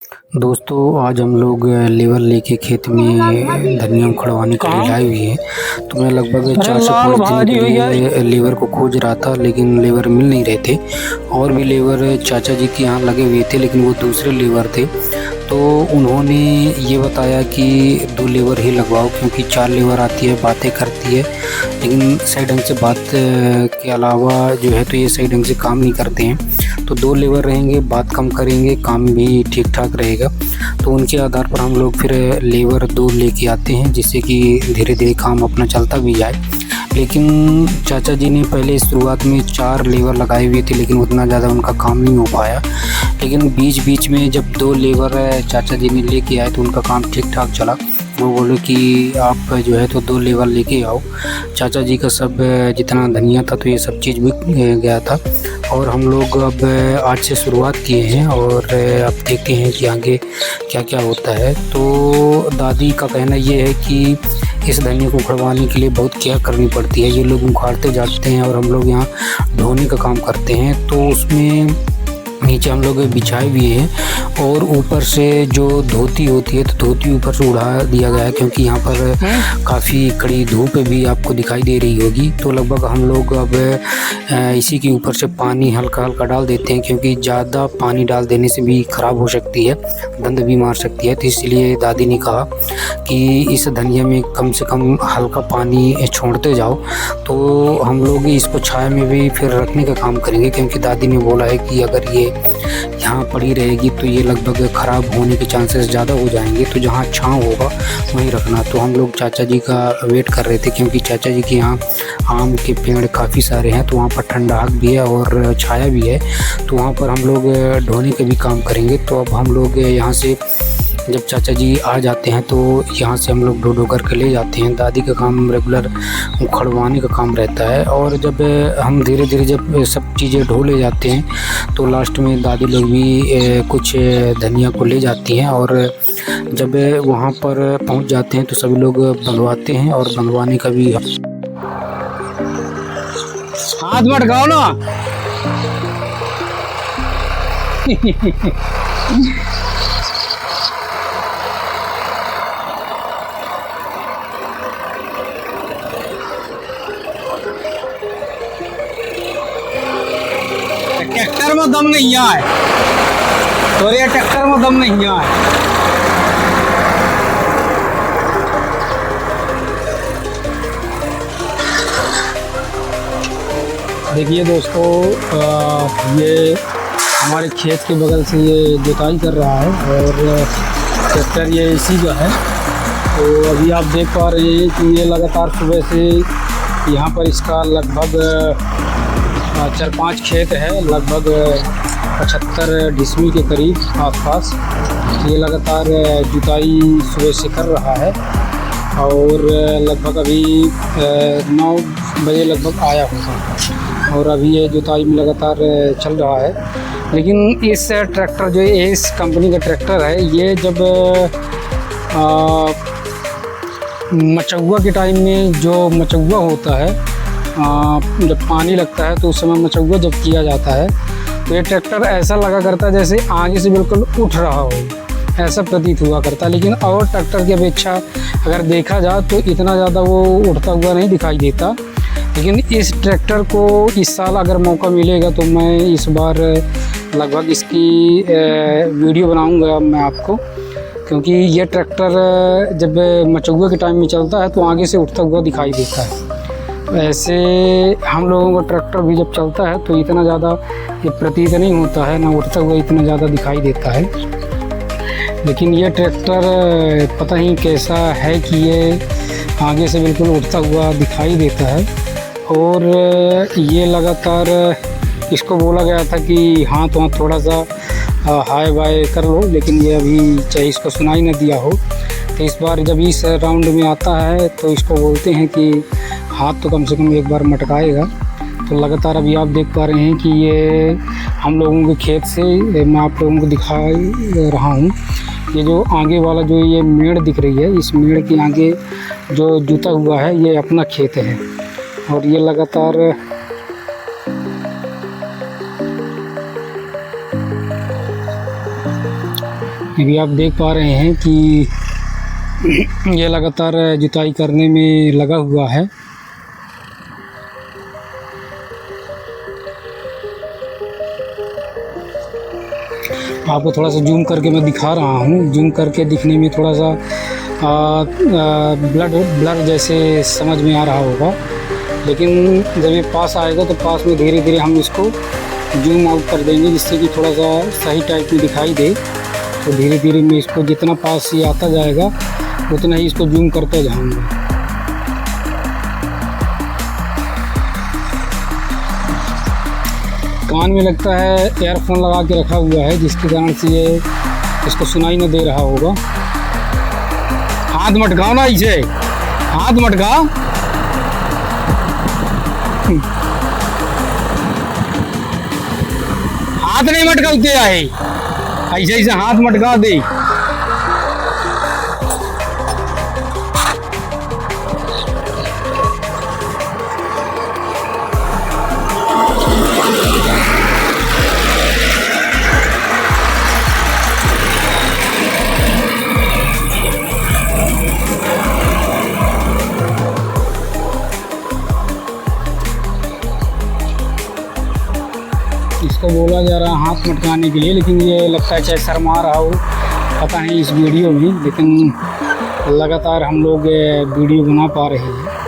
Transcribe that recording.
दोस्तों आज हम लोग लेबर लेके खेत में धनिया उखड़वाने के लिए आए हुए हैं। तो मैं लगभग 4 से 5 दिन के लिए लेबर को खोज रहा था, लेकिन लेबर मिल नहीं रहे थे। और भी लेबर चाचा जी के यहाँ लगे हुए थे, लेकिन वो दूसरे लेबर थे। तो उन्होंने ये बताया कि 2 लेबर ही लगवाओ, क्योंकि 4 लेबर आती है, बातें करती है, लेकिन सही ढंग से बात के अलावा जो है तो ये सही ढंग से काम नहीं करते हैं। तो 2 लेबर रहेंगे, बात कम करेंगे, काम भी ठीक ठाक रहेगा। तो उनके आधार पर हम लोग फिर लेबर 2 लेके आते हैं, जिससे कि धीरे धीरे काम अपना चलता भी जाए। लेकिन चाचा जी ने पहले शुरुआत में 4 लेबर लगाए हुए थे, लेकिन उतना ज़्यादा उनका काम नहीं हो पाया। लेकिन बीच बीच में जब 2 लेबर चाचा जी ने लेके आए तो उनका काम ठीक ठाक चला। वो बोले कि आप जो है तो 2 लेबर लेके आओ। चाचा जी का सब जितना धनिया था तो ये सब चीज़ बिक गया था। और हम लोग अब आज से शुरुआत किए हैं, और अब देखते हैं कि आगे क्या क्या होता है। तो दादी का कहना ये है कि इस धनिया को उखड़वाने के लिए बहुत केयर करनी पड़ती है। ये लोग उखाड़ते जाते हैं और हम लोग यहाँ ढोने का काम करते हैं। तो उसमें नीचे हम लोग बिछाए हुए हैं, और ऊपर से जो धोती होती है तो धोती ऊपर से उड़ा दिया गया है, क्योंकि यहाँ पर काफ़ी कड़ी धूप भी आपको दिखाई दे रही होगी। तो लगभग हम लोग अब इसी के ऊपर से पानी हल्का हल्का डाल देते हैं, क्योंकि ज़्यादा पानी डाल देने से भी ख़राब हो सकती है, गंध भी मार सकती है। तो इसलिए दादी ने कहा कि इस धनिया में कम से कम हल्का पानी छोड़ते जाओ। तो हम लोग इसको छाया में भी फिर रखने का काम करेंगे, क्योंकि दादी ने बोला है कि अगर ये यहाँ पड़ी रहेगी तो ये लगभग ख़राब होने के चांसेस ज़्यादा हो जाएंगे। तो जहाँ छाँव होगा वहीं रखना। तो हम लोग चाचा जी का वेट कर रहे थे, क्योंकि चाचा जी के यहाँ आम के पेड़ काफ़ी सारे हैं, तो वहाँ पर ठंडक भी है और छाया भी है। तो वहाँ पर हम लोग ढोने के भी काम करेंगे। तो अब हम लोग यहाँ से जब चाचा जी आ जाते हैं तो यहाँ से हम लोग ढो करके ले जाते हैं। दादी का काम रेगुलर उखड़वाने का काम रहता है। और जब हम धीरे धीरे जब सब चीज़ें ढो ले जाते हैं तो लास्ट में दादी लोग भी कुछ धनिया को ले जाती हैं। और जब वहाँ पर पहुँच जाते हैं तो सभी लोग बनवाते हैं, और बनवाने का भी हाथ मटकाओ ना। ट्रैक्टर में दम नहीं है, तो ये ट्रैक्टर में दम नहीं है। देखिए दोस्तों, ये हमारे खेत के बगल से ये जुताई कर रहा है, और ट्रैक्टर ये इसी का है। तो अभी आप देख पा रहे हैं कि ये लगातार सुबह से यहाँ पर इसका लगभग 4-5 खेत है, लगभग 75 डिसमिल के करीब आसपास। ये लगातार जुताई सुबह से कर रहा है, और लगभग अभी 9 बजे लगभग आया होगा, और अभी ये जुताई में लगातार चल रहा है। लेकिन इस ट्रैक्टर जो इस कंपनी का ट्रैक्टर है, ये जब मचौवा के टाइम में जो मचौवा होता है, जब पानी लगता है तो उस समय मचौवा जब किया जाता है तो ये ट्रैक्टर ऐसा लगा करता है जैसे आगे से बिल्कुल उठ रहा हो, ऐसा प्रतीत हुआ करता है। लेकिन और ट्रैक्टर की अपेक्षा अगर देखा जाए तो इतना ज़्यादा वो उठता हुआ नहीं दिखाई देता। लेकिन इस ट्रैक्टर को इस साल अगर मौका मिलेगा तो मैं इस बार लगभग इसकी वीडियो बनाऊंगा मैं आपको, क्योंकि ये ट्रैक्टर जब मचौवे के टाइम में चलता है तो आगे से उठता हुआ दिखाई देता है। ऐसे हम लोगों का ट्रैक्टर भी जब चलता है तो इतना ज़्यादा ये प्रतीत नहीं होता है, ना उठता हुआ इतना ज़्यादा दिखाई देता है। लेकिन ये ट्रैक्टर पता ही कैसा है कि ये आगे से बिल्कुल उठता हुआ दिखाई देता है। और ये लगातार इसको बोला गया था कि हाँ तो थोड़ा सा हाय बाय कर लो, लेकिन ये अभी चाहे इसको सुनाई न दिया हो। तो इस बार जब इस राउंड में आता है तो इसको बोलते हैं कि हाथ तो कम से कम एक बार मटकाएगा। तो लगातार अभी आप देख पा रहे हैं कि ये हम लोगों के खेत से मैं आप लोगों को दिखा रहा हूँ। ये जो आगे वाला जो ये मेड़ दिख रही है, इस मेड़ के आगे जो जुता हुआ है ये अपना खेत है, और ये लगातार अभी आप देख पा रहे हैं कि ये लगातार जुताई करने में लगा हुआ है। आपको थोड़ा सा जूम करके मैं दिखा रहा हूँ। जूम करके दिखने में थोड़ा सा ब्लर जैसे समझ में आ रहा होगा, लेकिन जब ये पास आएगा तो पास में धीरे धीरे हम इसको जूम आउट कर देंगे, जिससे कि थोड़ा सा सही टाइप में दिखाई दे। तो धीरे धीरे मैं इसको जितना पास ये आता जाएगा उतना ही इसको जूम करते जाऊँगा। कान में लगता है एयरफोन लगा के रखा हुआ है, जिसके कारण से ये इसको सुनाई न दे रहा होगा। हाथ मटकाओ ना, इसे हाथ मटकाओ। हाथ नहीं मटकाते आए, ऐसे ऐसे हाथ मटका दे। इसको बोला जा रहा है हाथ मटकाने के लिए, लेकिन ये लगता है चाहे शर्मा रहा हो, पता नहीं इस वीडियो में, लेकिन लगातार हम लोग वीडियो बना पा रहे हैं।